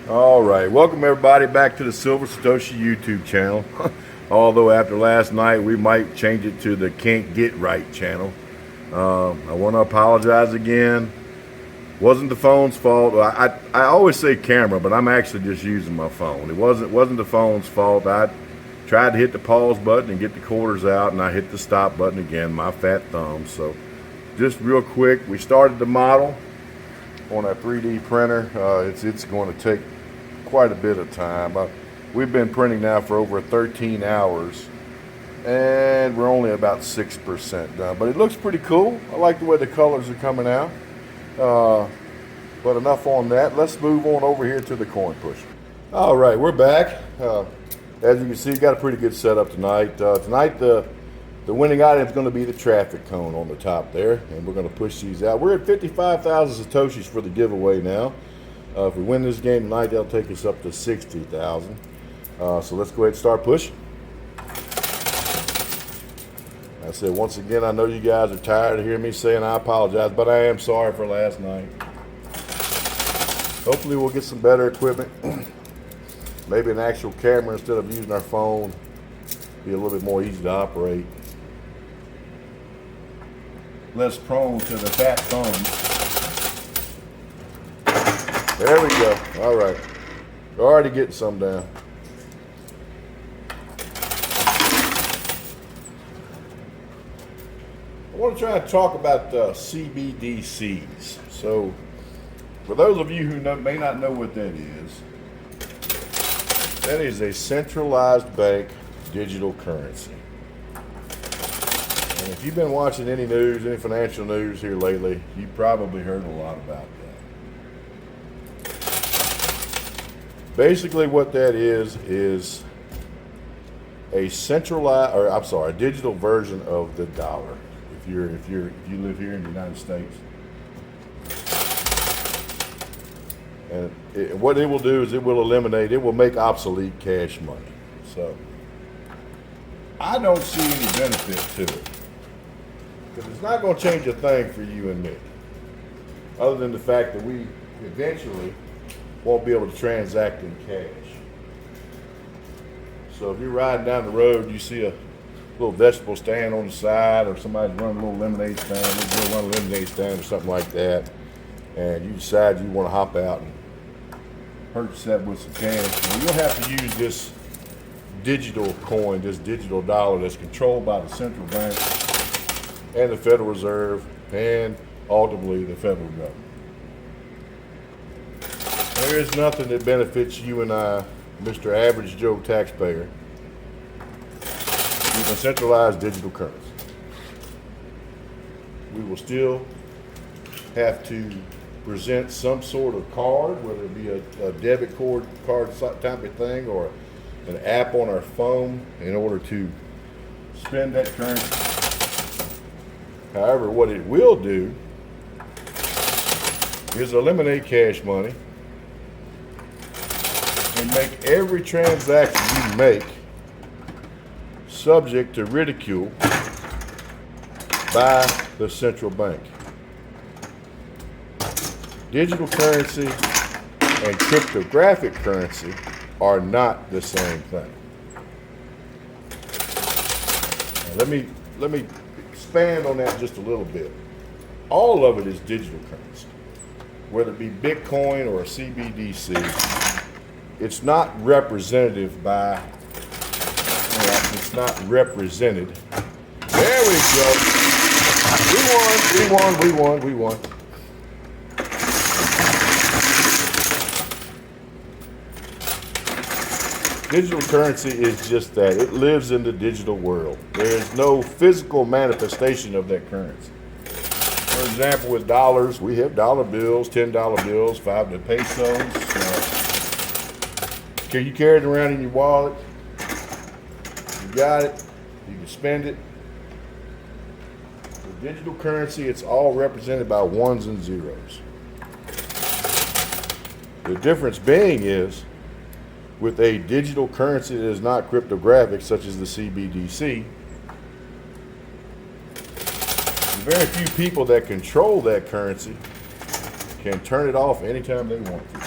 All right, welcome everybody back to the Silver Satoshi YouTube channel. Although after last night, we might change it to the Can't Get Right channel. I want to apologize again. Wasn't the phone's fault. I always say camera, but I'm actually just using my phone. It wasn't the phone's fault. I tried to hit the pause button and get the quarters out, and I hit the stop button again. My fat thumb. So, just real quick, we started the model on our 3D printer. It's going to take quite a bit of time. We've been printing now for over 13 hours and we're only about 6% done, but it looks pretty cool. I like the way the colors are coming out. But enough on that. Let's move on over here to the coin pusher. All right, we're back. As you can see, got a pretty good setup tonight. Tonight the winning item is going to be the traffic cone on the top there, and we're going to push these out. We're at 55,000 Satoshis for the giveaway now. If we win this game tonight, that'll take us up to 60,000. So let's go ahead and start pushing. I said, once again, I know you guys are tired of hearing me saying I apologize, but I am sorry for last night. Hopefully we'll get some better equipment. Maybe an actual camera instead of using our phone. Be a little bit more easy to operate. Less prone to the fat thumbs. There we go. All right. We're already getting some down. I want to try to talk about CBDCs. So, for those of you who may not know what that is a centralized bank digital currency. And if you've been watching any news, any financial news here lately, you've probably heard a lot about that. Basically, what that is a centralized, a digital version of the dollar. If you live here in the United States, and what it will do is it will make obsolete cash money. So I don't see any benefit to it because it's not going to change a thing for you and me, other than the fact that we eventually won't be able to transact in cash. So if you're riding down the road, you see a little vegetable stand on the side, or somebody's running a little lemonade stand, or something like that, and you decide you want to hop out and purchase that with some cash, well, you'll have to use this digital coin, this digital dollar that's controlled by the central bank and the Federal Reserve and ultimately the federal government. There is nothing that benefits you and I, Mr. Average Joe taxpayer, with a centralized digital currency. We will still have to present some sort of card, whether it be a debit card type of thing, or an app on our phone in order to spend that currency. However, what it will do is eliminate cash money and make every transaction you make subject to ridicule by the central bank. Digital currency and cryptographic currency are not the same thing. Now let me expand on that just a little bit. All of it is digital currency, whether it be Bitcoin or a CBDC. It's not representative by, it's not represented. There we go. We won. Digital currency is just that. It lives in the digital world. There is no physical manifestation of that currency. For example, with dollars, we have dollar bills, $10 bills, 5 pesos. You carry it around in your wallet. You got it. You can spend it. With digital currency, it's all represented by ones and zeros. The difference being is, with a digital currency that is not cryptographic, such as the CBDC, very few people that control that currency can turn it off anytime they want to.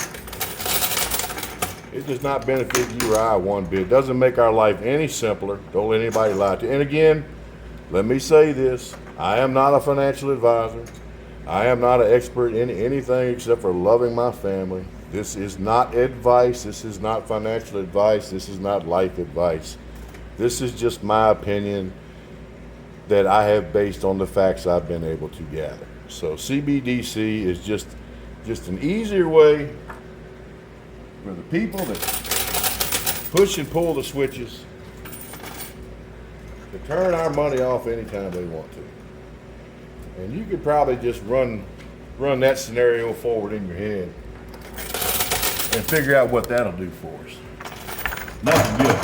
It does not benefit you or I one bit. It doesn't make our life any simpler. Don't let anybody lie to you. And again, let me say this. I am not a financial advisor. I am not an expert in anything except for loving my family. This is not advice. This is not financial advice. This is not life advice. This is just my opinion that I have based on the facts I've been able to gather. So CBDC is just an easier way for the people that push and pull the switches to turn our money off anytime they want to. And you could probably just run that scenario forward in your head and figure out what that'll do for us. Nothing good.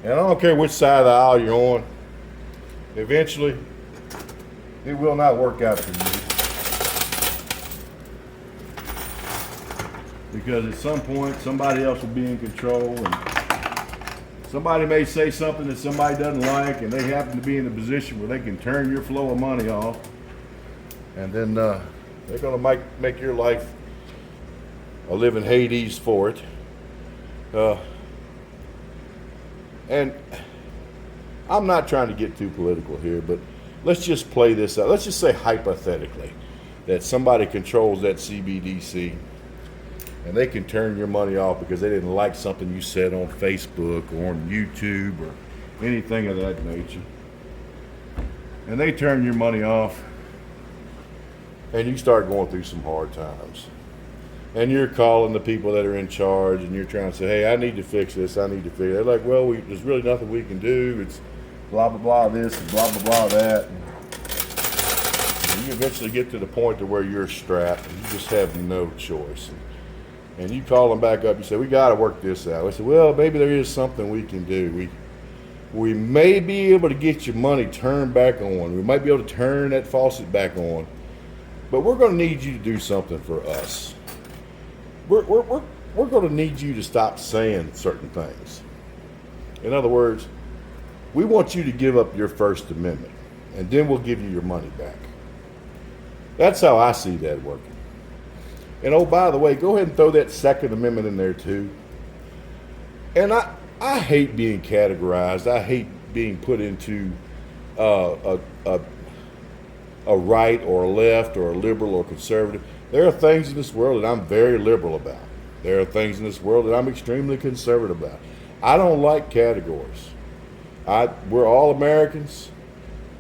And I don't care which side of the aisle you're on, eventually it will not work out for you. Because at some point somebody else will be in control, and somebody may say something that somebody doesn't like, and they happen to be in a position where they can turn your flow of money off, and then they're going to make your life a living Hades for it. And I'm not trying to get too political here, but let's just play this out. Let's just say hypothetically that somebody controls that CBDC and they can turn your money off because they didn't like something you said on Facebook or on YouTube or anything of that nature. And they turn your money off and you start going through some hard times. And you're calling the people that are in charge and you're trying to say, hey, I need to fix this, I need to fix it. They're like, well, there's really nothing we can do. It's blah, blah, blah this and blah, blah, blah that. And you eventually get to the point to where you're strapped and you just have no choice. And you call them back up, you say, we got to work this out. I said, well, maybe there is something we can do. We may be able to get your money turned back on. We might be able to turn that faucet back on. But we're going to need you to do something for us. We're going to need you to stop saying certain things. In other words, we want you to give up your First Amendment, and then we'll give you your money back. That's how I see that working. And oh, by the way, go ahead and throw that Second Amendment in there too. And I hate being categorized. I hate being put into a right or a left or a liberal or conservative. There are things in this world that I'm very liberal about. There are things in this world that I'm extremely conservative about. I don't like categories. We're all Americans.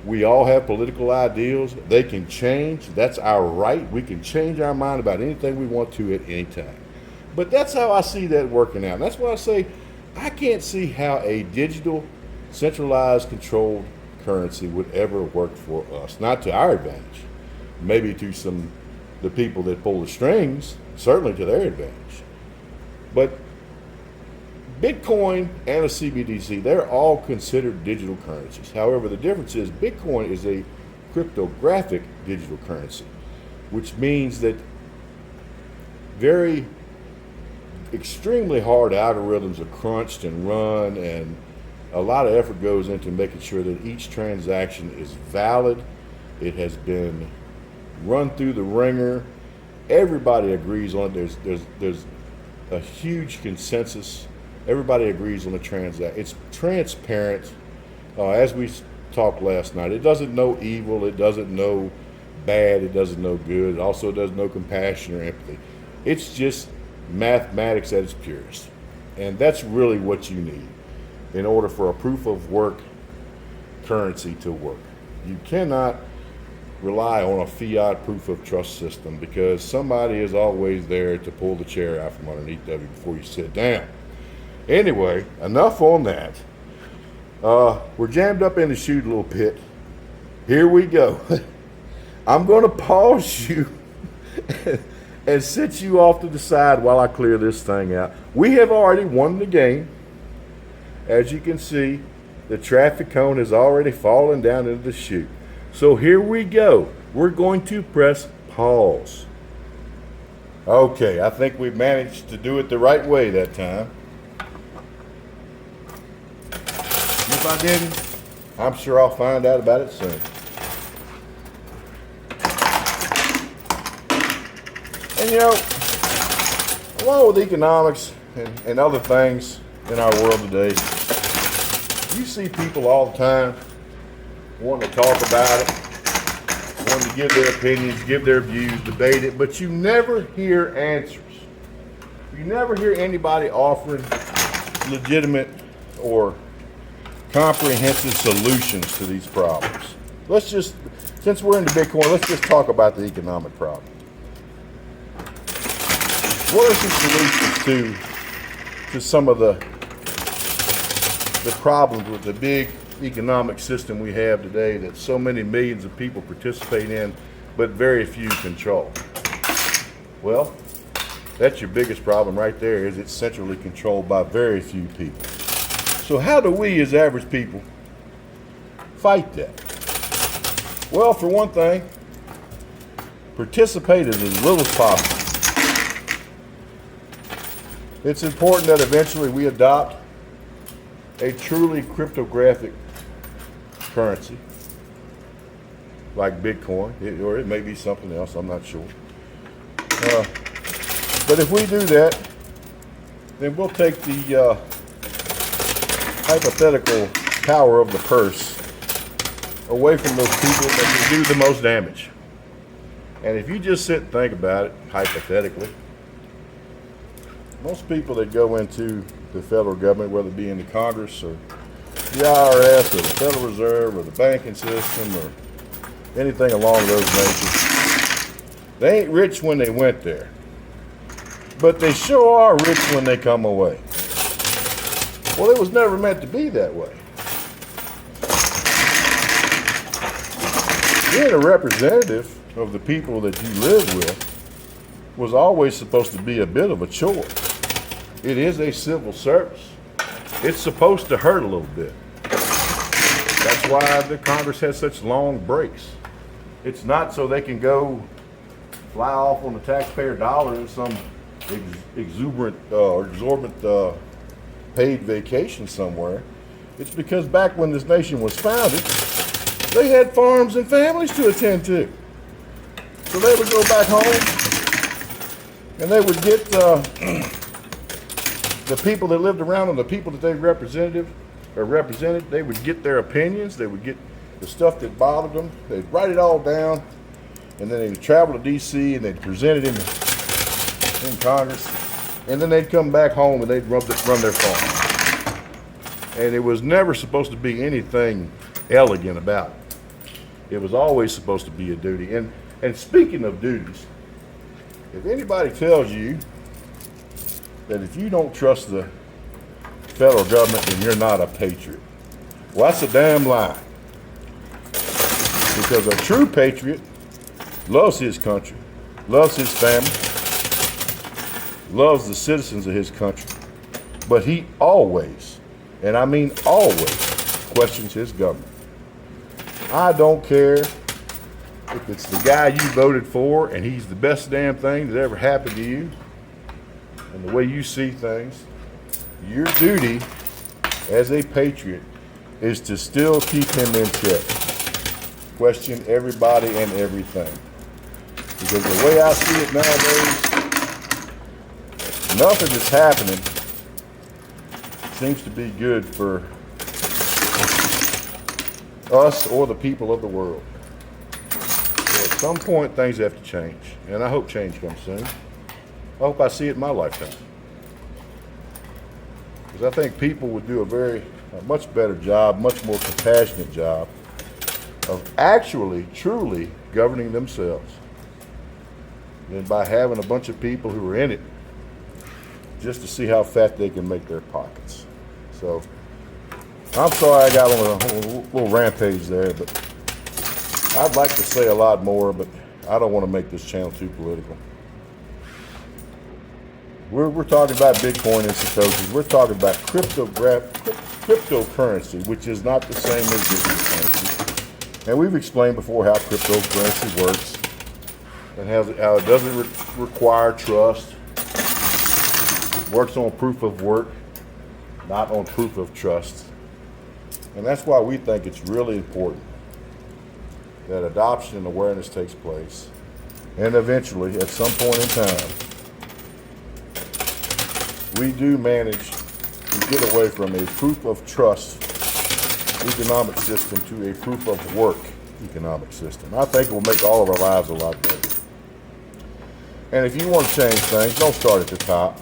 We all have political ideals. They can change. That's our right. We can change our mind about anything we want to at any time. But that's how I see that working out. That's why I say I can't see how a digital, centralized, controlled currency would ever work for us. Not to our advantage. Maybe to the people that pull the strings, certainly to their advantage. But Bitcoin and a CBDC, they're all considered digital currencies. However, the difference is Bitcoin is a cryptographic digital currency, which means that very extremely hard algorithms are crunched and run, and a lot of effort goes into making sure that each transaction is valid. It has been run through the ringer. Everybody agrees on it. There's a huge consensus. Everybody agrees on the transaction. It's transparent. As we talked last night, it doesn't know evil. It doesn't know bad. It doesn't know good. It also doesn't know compassion or empathy. It's just mathematics at its purest. And that's really what you need in order for a proof of work currency to work. You cannot rely on a fiat proof of trust system because somebody is always there to pull the chair out from underneath of you before you sit down. Anyway, enough on that. We're jammed up in the chute a little bit. Here we go. I'm going to pause you and sit you off to the side while I clear this thing out. We have already won the game. As you can see, the traffic cone has already fallen down into the chute. So here we go. We're going to press pause. Okay, I think we managed to do it the right way that time. If I didn't, I'm sure I'll find out about it soon. And you know, along with economics and other things in our world today, you see people all the time wanting to talk about it, wanting to give their opinions, give their views, debate it, but you never hear answers. You never hear anybody offering legitimate or comprehensive solutions to these problems. Let's just, since we're into Bitcoin, let's just talk about the economic problem. What are some solutions to some of the problems with the big economic system we have today that so many millions of people participate in, but very few control? Well, that's your biggest problem right there, is it's centrally controlled by very few people. So how do we as average people fight that? Well, for one thing, participate as little as possible. It's important that eventually we adopt a truly cryptographic currency like Bitcoin, or it may be something else, I'm not sure. But if we do that, then we'll take the hypothetical power of the purse away from those people that can do the most damage. And if you just sit and think about it, hypothetically, most people that go into the federal government, whether it be in the Congress or the IRS or the Federal Reserve or the banking system or anything along those natures, they ain't rich when they went there, but they sure are rich when they come away. Well, it was never meant to be that way. Being a representative of the people that you live with was always supposed to be a bit of a chore. It is a civil service. It's supposed to hurt a little bit. That's why the Congress has such long breaks. It's not so they can go fly off on the taxpayer dollar in some exorbitant paid vacation somewhere. It's because back when this nation was founded, they had farms and families to attend to. So they would go back home and they would get the people that lived around them, the people that they represented, they would get their opinions, they would get the stuff that bothered them, they'd write it all down, and then they'd travel to DC and they'd present it in Congress, and then they'd come back home and they'd run their farm. And it was never supposed to be anything elegant about it. It was always supposed to be a duty. And speaking of duties, if anybody tells you that if you don't trust the federal government, then you're not a patriot, well, that's a damn lie. Because a true patriot loves his country, loves his family, loves the citizens of his country, but he always, and I mean always, questions his government. I don't care if it's the guy you voted for and he's the best damn thing that ever happened to you, and the way you see things, your duty as a patriot is to still keep him in check. Question everybody and everything. Because the way I see it nowadays, nothing that's happening seems to be good for us or the people of the world. So at some point, things have to change. And I hope change comes soon. I hope I see it in my lifetime. Because I think people would do a much better job, much more compassionate job of actually, truly governing themselves than by having a bunch of people who are in it just to see how fat they can make their pockets. So, I'm sorry I got on a little rampage there, but I'd like to say a lot more, but I don't want to make this channel too political. We're talking about Bitcoin and Satoshis. We're talking about cryptocurrency, which is not the same as digital currency. And we've explained before how cryptocurrency works and how it doesn't require trust. It works on proof of work, not on proof of trust. And that's why we think it's really important that adoption and awareness takes place. And eventually, at some point in time, we do manage to get away from a proof of trust economic system to a proof of work economic system. I think it will make all of our lives a lot better. And if you want to change things, don't start at the top.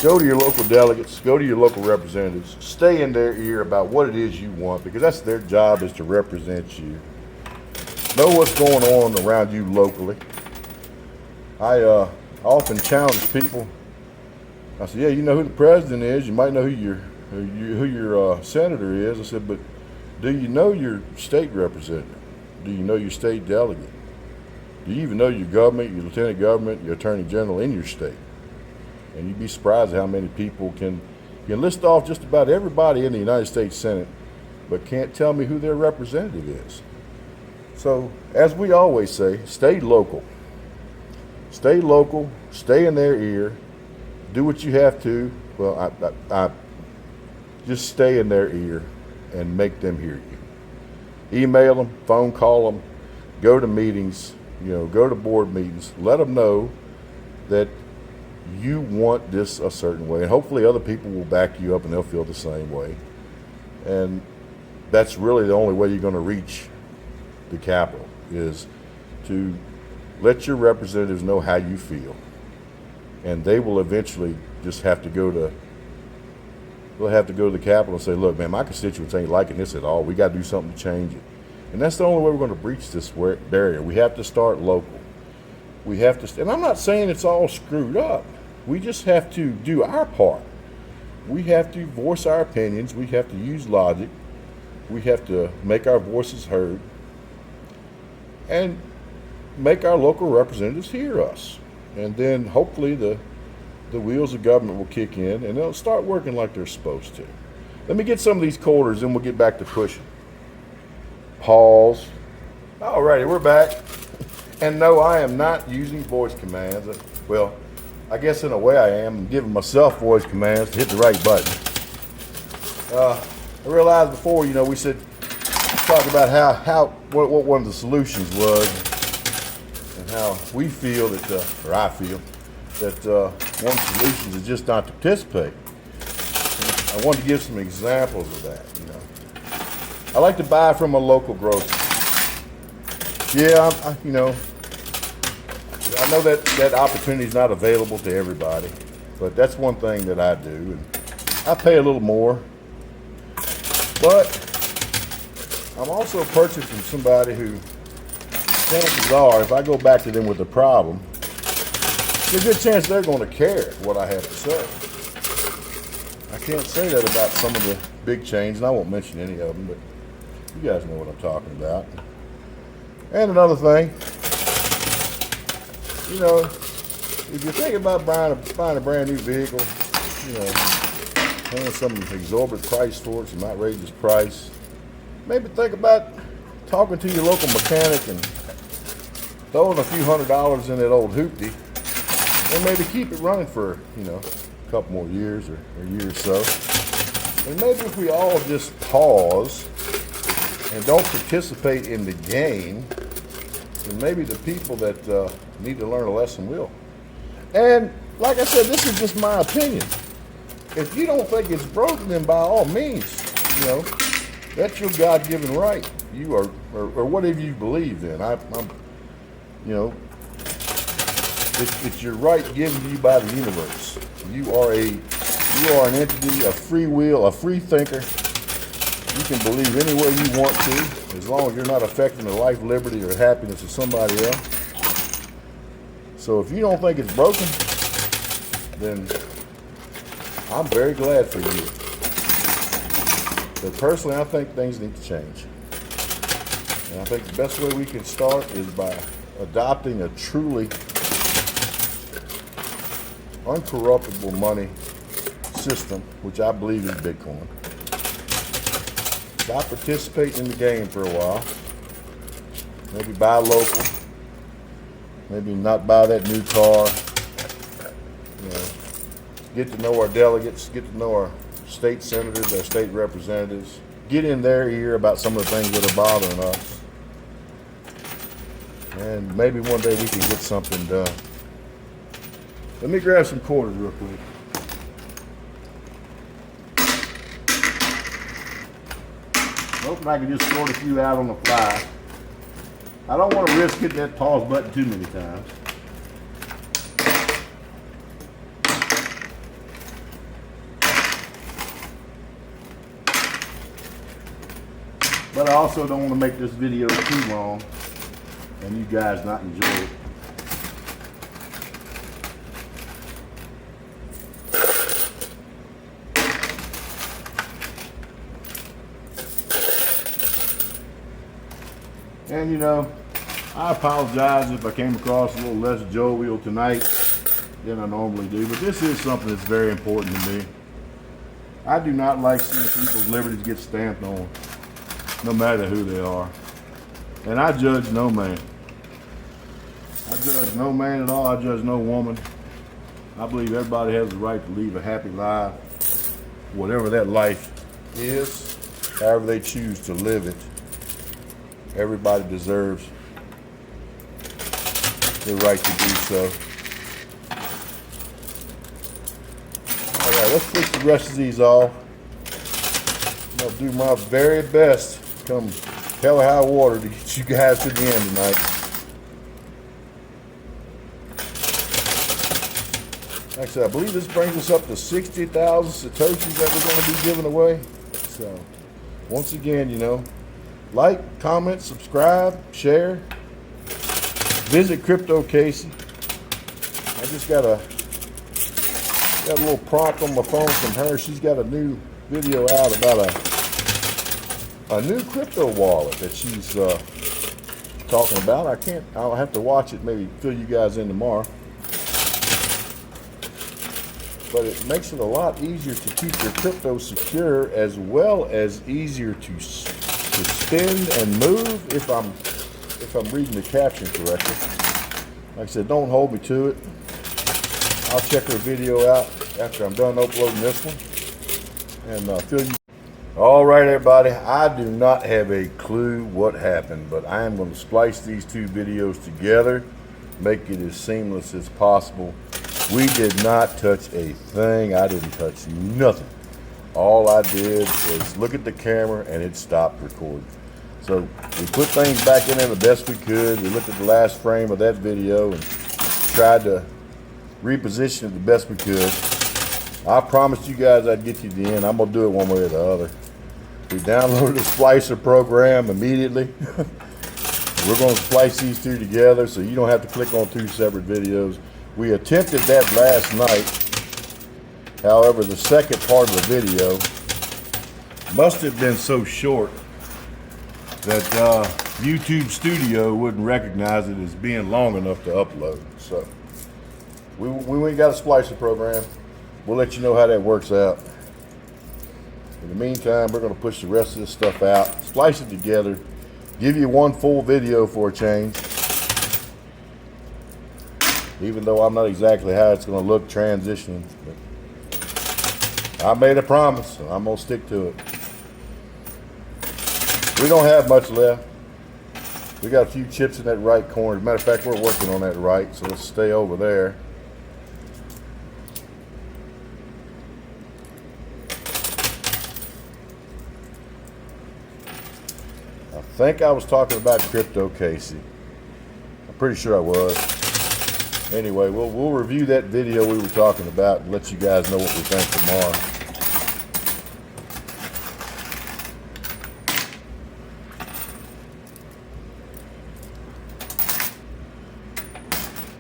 Go to your local delegates, go to your local representatives, stay in their ear about what it is you want, because that's their job, is to represent you. Know what's going on around you locally. I often challenge people. I said, yeah, you know who the president is, you might know who your senator is. I said, but do you know your state representative? Do you know your state delegate? Do you even know your government, your lieutenant government, your attorney general in your state? And you'd be surprised at how many people can list off just about everybody in the United States Senate, but can't tell me who their representative is. So, as we always say, stay local. Stay local, stay in their ear, do what you have to. Well, I just stay in their ear and make them hear you. Email them, phone call them, go to meetings, go to board meetings, let them know that you want this a certain way, and hopefully other people will back you up and they'll feel the same way. And that's really the only way you're going to reach the Capitol, is to let your representatives know how you feel. And they will eventually just have to go to the Capitol and say, look, man, my constituents ain't liking this at all. We got to do something to change it. And that's the only way we're going to breach this barrier. We have to start local. We have to, and I'm not saying it's all screwed up. We just have to do our part. We have to voice our opinions. We have to use logic. We have to make our voices heard and make our local representatives hear us. And then hopefully the wheels of government will kick in and they'll start working like they're supposed to. Let me get some of these quarters and we'll get back to pushing. Pause. Alrighty, we're back. And no, I am not using voice commands. Well, I guess in a way I am. I'm giving myself voice commands to hit the right button. I realized before, we said, talk about what one of the solutions was, and how we feel that, or I feel, that one of the solutions is just not to participate. I wanted to give some examples of that. I like to buy from a local grocer. Yeah, I know that opportunity is not available to everybody, but that's one thing that I do. And I pay a little more, but I'm also purchasing from somebody who, chances are, if I go back to them with a problem, there's a good chance they're going to care what I have to say. I can't say that about some of the big chains, and I won't mention any of them, but you guys know what I'm talking about. And another thing, if you're thinking about buying a brand new vehicle, paying some exorbitant price for it, some outrageous price, maybe think about talking to your local mechanic and throwing a few $100s in that old hoopty, and maybe keep it running for, a couple more years or a year or so. And maybe if we all just pause and don't participate in the game, then maybe the people that need to learn a lesson will. And like I said, this is just my opinion. If you don't think it's broken, then by all means, that's your God-given right. You are, or whatever you believe in. It's your right given to you by the universe. You are an entity, a free will, a free thinker. You can believe any way you want to, as long as you're not affecting the life, liberty, or happiness of somebody else. So if you don't think it's broken, then I'm very glad for you. But personally, I think things need to change. And I think the best way we can start is by adopting a truly uncorruptible money system, which I believe is Bitcoin. Stop participating in the game for a while. Maybe buy local. Maybe not buy that new car. Get to know our delegates, get to know our state senators, our state representatives, get in their ear about some of the things that are bothering us. And maybe one day we can get something done. Let me grab some quarters real quick. Hoping I can just sort a few out on the fly. I don't want to risk hitting that pause button too many times. But I also don't want to make this video too long and you guys not enjoy it. And you know, I apologize if I came across a little less jovial tonight than I normally do, but this is something that's very important to me. I do not like seeing people's liberties get stamped on, no matter who they are. And I judge no man. I judge no man at all. I judge no woman. I believe everybody has the right to live a happy life, whatever that life is, however they choose to live it. Everybody deserves the right to do so. All right, let's fix the rest of these off. I'm gonna do my very best, come hell or high water, to get you guys to the end tonight. Like I said, I believe this brings us up to 60,000 Satoshis that we're going to be giving away. So, once again, you know, like, comment, subscribe, share. Visit Crypto Casey. I just got a little prompt on my phone from her. She's got a new video out about a new crypto wallet that she's talking about. I'll have to watch it, maybe fill you guys in tomorrow. But it makes it a lot easier to keep your crypto secure, as well as easier to spend and move, if I'm reading the caption correctly. Like I said, don't hold me to it. I'll check her video out after I'm done uploading this one and fill you. All right, everybody, I do not have a clue what happened, but I am going to splice these two videos together, make it as seamless as possible. We did not touch a thing. I didn't touch nothing. All I did was look at the camera and it stopped recording. So we put things back in there the best we could. We looked at the last frame of that video and tried to reposition it the best we could. I promised you guys I'd get you to the end. I'm gonna do it one way or the other. We downloaded the Splicer program immediately. We're gonna splice these two together so you don't have to click on two separate videos. We attempted that last night. However, the second part of the video must have been so short that YouTube Studio wouldn't recognize it as being long enough to upload. So we ain't got a splicer program. We'll let you know how that works out. In the meantime, we're going to push the rest of this stuff out, splice it together, give you one full video for a change. Even though I'm not exactly how it's going to look transitioning. But I made a promise, and I'm going to stick to it. We don't have much left. We got a few chips in that right corner. As a matter of fact, we're working on that right, so let's stay over there. I think I was talking about Crypto Casey. I'm pretty sure I was. Anyway, we'll review that video we were talking about and let you guys know what we think tomorrow.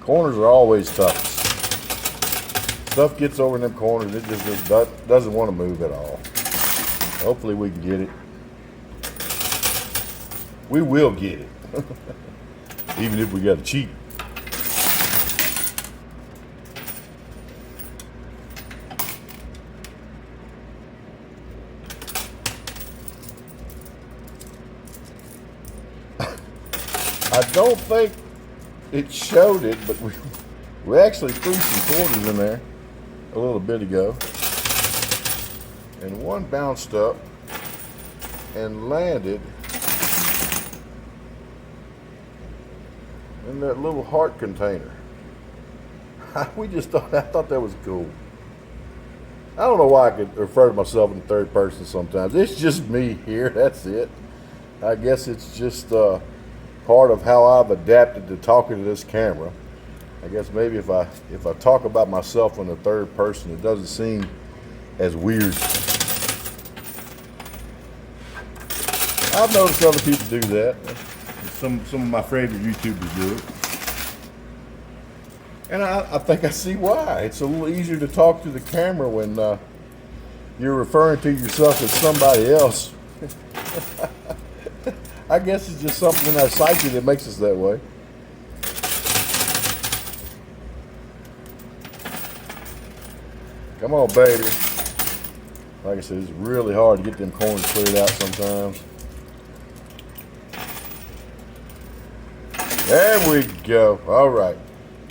Corners are always tough. Stuff gets over in them corners, it just doesn't want to move at all. Hopefully we can get it. We will get it. Even if we got to cheat. I don't think it showed it, but we actually threw some quarters in there a little bit ago. and one bounced up and landed in that little heart container. I thought that was cool. I don't know why I could refer to myself in third person sometimes. It's just me here, that's it. I guess it's just part of how I've adapted to talking to this camera. I guess maybe if I talk about myself in the third person, it doesn't seem as weird. I've noticed other people do that. Some of my favorite YouTubers do it. And I think I see why. It's a little easier to talk to the camera when you're referring to yourself as somebody else. I guess it's just something in our psyche that makes us that way. Come on, baby. Like I said, it's really hard to get them corners cleared out sometimes. There we go. All right.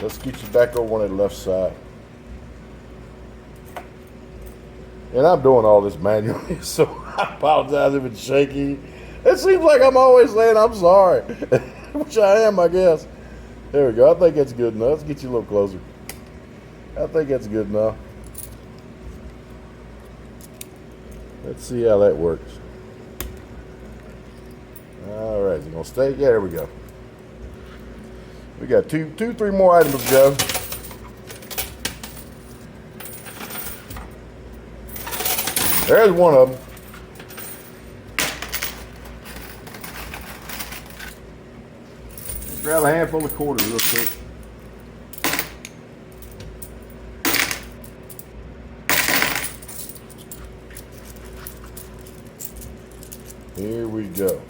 Let's get you back over on the left side. And I'm doing all this manually, so I apologize if it's shaky. It seems like I'm always saying I'm sorry, which I am, I guess. There we go. I think that's good enough. Let's get you a little closer. I think that's good enough. Let's see how that works. All right, is it gonna stay? Yeah, there we go. We got three more items to go. There's one of them. Grab a handful of quarters real quick. Here we go.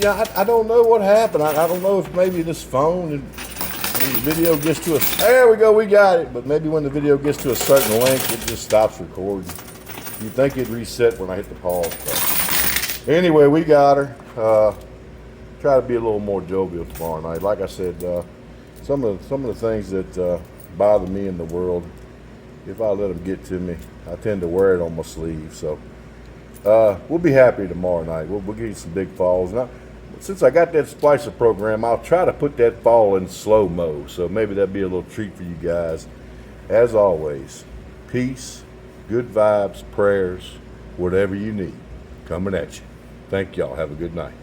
I don't know what happened. I don't know if maybe this phone, when the video gets to there we go, we got it. But maybe when the video gets to a certain length, it just stops recording. You think it'd reset when I hit the pause button. Anyway, we got her. Try to be a little more jovial tomorrow night. Like I said, some of the things that bother me in the world, if I let them get to me, I tend to wear it on my sleeve. So we'll be happy tomorrow night. We'll get you some big falls. Now, since I got that splicer program, I'll try to put that fall in slow-mo. So maybe that'll be a little treat for you guys. As always, peace, good vibes, prayers, whatever you need, coming at you. Thank y'all. Have a good night.